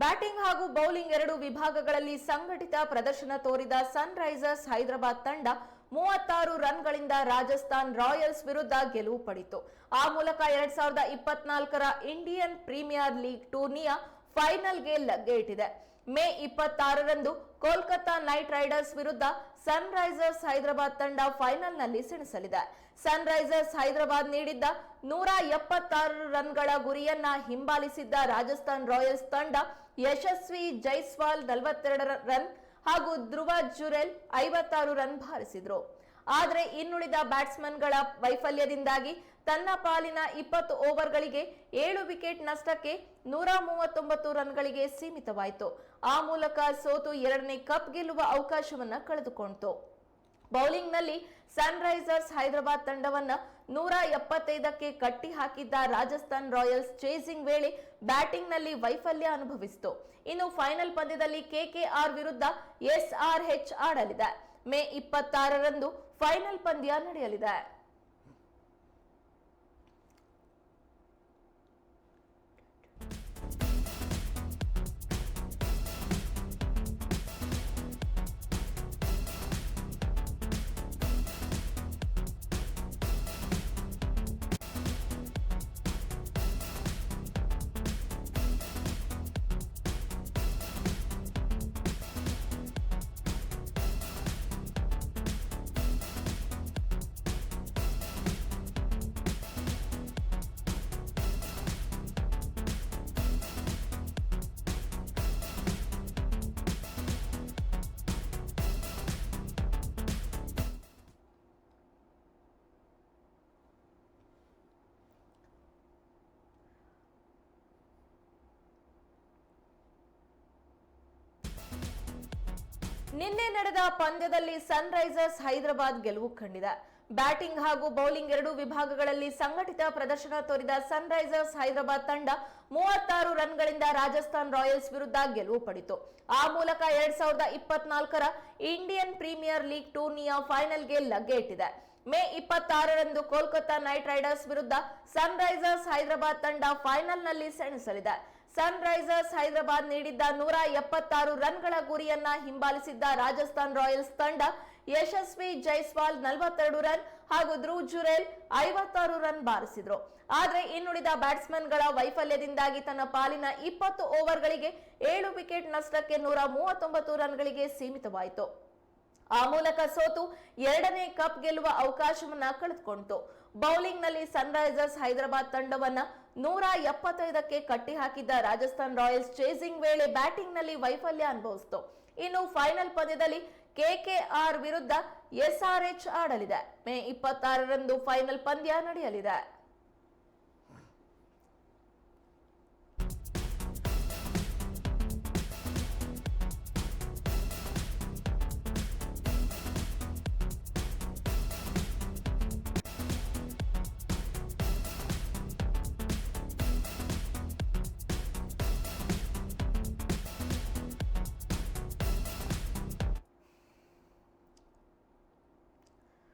Batting ಹಾಗೂ bowling ಎರಡು ವಿಭಾಗಗಳಲ್ಲಿ ಸಂಘಟಿತ ಪ್ರದರ್ಶನ ತೋರಿದ ಸನ್ರೈಸರ್ಸ್ ಹೈದರಾಬಾದ್ ತಂಡ 36 ರನ್ಗಳಿಂದ ರಾಜಸ್ಥಾನ್ ರಾಯಲ್ಸ್ ವಿರುದ್ಧ ಗೆಲುವು ಪಡೆಯಿತು. ಆ ಮೂಲಕ 2024ರ ಇಂಡಿಯನ್ ಪ್ರೀಮಿಯರ್ ಲೀಗ್ ಟೂರ್ನಿಯ ಫೈನಲ್ಗೆ ಲಗ್ಗೆ ಇಟ್ಟಿದೆ. ಮೇ 26ರಂದು ಕೋಲ್ಕತಾ ನೈಟ್ ರೈಡರ್ಸ್ ವಿರುದ್ಧ ಸನ್ರೈಸರ್ಸ್ ಹೈದರಾಬಾದ್ ತಂಡ ಫೈನಲ್ನಲ್ಲಿ ಸೆಣಸಲಿದೆ. ಸನ್ರೈಸರ್ಸ್ ಹೈದರಾಬಾದ್ ನೀಡಿದ್ದ 176 ರನ್ಗಳ ಗುರಿಯನ್ನ ಹಿಂಬಾಲಿಸಿದ್ದ ರಾಜಸ್ಥಾನ್ ರಾಯಲ್ಸ್ ತಂಡ ಯಶಸ್ವಿ ಜೈಸ್ವಾಲ್ 42 ರನ್ ಹಾಗೂ ಧ್ರುವ ಜುರೇಲ್ 56 ರನ್ ಬಾರಿಸಿದ್ರು. ಆದರೆ ಇನ್ನುಳಿದ ಬ್ಯಾಟ್ಸ್ಮನ್ಗಳ ವೈಫಲ್ಯದಿಂದಾಗಿ ತನ್ನ ಪಾಲಿನ 20 ಓವರ್ಗಳಿಗೆ 7 ವಿಕೆಟ್ ನಷ್ಟಕ್ಕೆ 139 ರನ್ಗಳಿಗೆ ಸೀಮಿತವಾಯಿತು. ಆ ಮೂಲಕ ಸೋತು ಎರಡನೇ ಕಪ್ ಗೆಲ್ಲುವ ಅವಕಾಶವನ್ನ ಕಳೆದುಕೊಂಡಿತು. ಬೌಲಿಂಗ್ನಲ್ಲಿ ಸನ್ರೈಸರ್ಸ್ ಹೈದರಾಬಾದ್ ತಂಡವನ್ನ 175ಕ್ಕೆ ಕಟ್ಟಿ ಹಾಕಿದ್ದ ರಾಜಸ್ಥಾನ್ ರಾಯಲ್ಸ್ ಚೇಸಿಂಗ್ ವೇಳೆ ಬ್ಯಾಟಿಂಗ್ನಲ್ಲಿ ವೈಫಲ್ಯ ಅನುಭವಿಸಿತು. ಇನ್ನು ಫೈನಲ್ ಪಂದ್ಯದಲ್ಲಿ ಕೆಕೆಆರ್ ವಿರುದ್ಧ ಎಸ್ಆರ್ಎಚ್ ಆಡಲಿದೆ. ಮೇ 26ರಂದು ಫೈನಲ್ ಪಂದ್ಯ ನಡೆಯಲಿದೆ. ನಿನ್ನೆ ನಡೆದ ಪಂದ್ಯದಲ್ಲಿ ಸನ್ರೈಸರ್ಸ್ ಹೈದರಾಬಾದ್ ಗೆಲುವು ಕಂಡಿದೆ. ಬ್ಯಾಟಿಂಗ್ ಹಾಗೂ ಬೌಲಿಂಗ್ ಎರಡೂ ವಿಭಾಗಗಳಲ್ಲಿ ಸಂಘಟಿತ ಪ್ರದರ್ಶನ ತೋರಿದ ಸನ್ರೈಸರ್ಸ್ ಹೈದರಾಬಾದ್ ತಂಡ 36 ರನ್ಗಳಿಂದ ರಾಜಸ್ಥಾನ್ ರಾಯಲ್ಸ್ ವಿರುದ್ಧ ಗೆಲುವು ಪಡೆಯಿತು. ಆ ಮೂಲಕ 2024ರ ಇಂಡಿಯನ್ ಪ್ರೀಮಿಯರ್ ಲೀಗ್ ಟೂರ್ನಿಯ ಫೈನಲ್ಗೆ ಲಗ್ಗೆ ಇಟ್ಟಿದೆ. ಮೇ 26ರಂದು ಕೋಲ್ಕತಾ ನೈಟ್ ರೈಡರ್ಸ್ ವಿರುದ್ಧ ಸನ್ರೈಸರ್ಸ್ ಹೈದರಾಬಾದ್ ತಂಡ ಫೈನಲ್ನಲ್ಲಿ ಸೆಣಸಲಿದೆ. ಸನ್ರೈಸರ್ಸ್ ಹೈದರಾಬಾದ್ ನೀಡಿದ್ದ 176 ರನ್ಗಳ ಗುರಿಯನ್ನ ಹಿಂಬಾಲಿಸಿದ್ದ ರಾಜಸ್ಥಾನ್ ರಾಯಲ್ಸ್ ತಂಡ ಯಶಸ್ವಿ ಜೈಸ್ವಾಲ್ 42 ರನ್ ಹಾಗೂ ಧ್ರುವ ಜುರೇಲ್ 56 ರನ್ ಬಾರಿಸಿದ್ರು. ಆದರೆ ಇನ್ನುಳಿದ ಬ್ಯಾಟ್ಸ್ಮನ್ಗಳ ವೈಫಲ್ಯದಿಂದಾಗಿ ತನ್ನ ಪಾಲಿನ 20 ಓವರ್ಗಳಿಗೆ 7 ವಿಕೆಟ್ ನಷ್ಟಕ್ಕೆ 139 ರನ್ಗಳಿಗೆ ಸೀಮಿತವಾಯಿತು. ಆ ಮೂಲಕ ಸೋತು ಎರಡನೇ ಕಪ್ ಗೆಲ್ಲುವ ಅವಕಾಶವನ್ನ ಕಳೆದುಕೊಂಡಿತು. ಬೌಲಿಂಗ್ ನಲ್ಲಿ ಸನ್ರೈಸರ್ಸ್ ಹೈದರಾಬಾದ್ ತಂಡವನ್ನ 175ಕ್ಕೆ ಕಟ್ಟಿ ಹಾಕಿದ್ದ ರಾಜಸ್ಥಾನ್ ರಾಯಲ್ಸ್ ಚೇಸಿಂಗ್ ವೇಳೆ ಬ್ಯಾಟಿಂಗ್ ನಲ್ಲಿ ವೈಫಲ್ಯ ಅನುಭವಿಸಿತು. ಇನ್ನು ಫೈನಲ್ ಪಂದ್ಯದಲ್ಲಿ ಕೆಕೆಆರ್ ವಿರುದ್ಧ ಎಸ್ಆರ್ಎಚ್ ಆಡಲಿದೆ. ಮೇ 26ರಂದು ಫೈನಲ್ ಪಂದ್ಯ ನಡೆಯಲಿದೆ.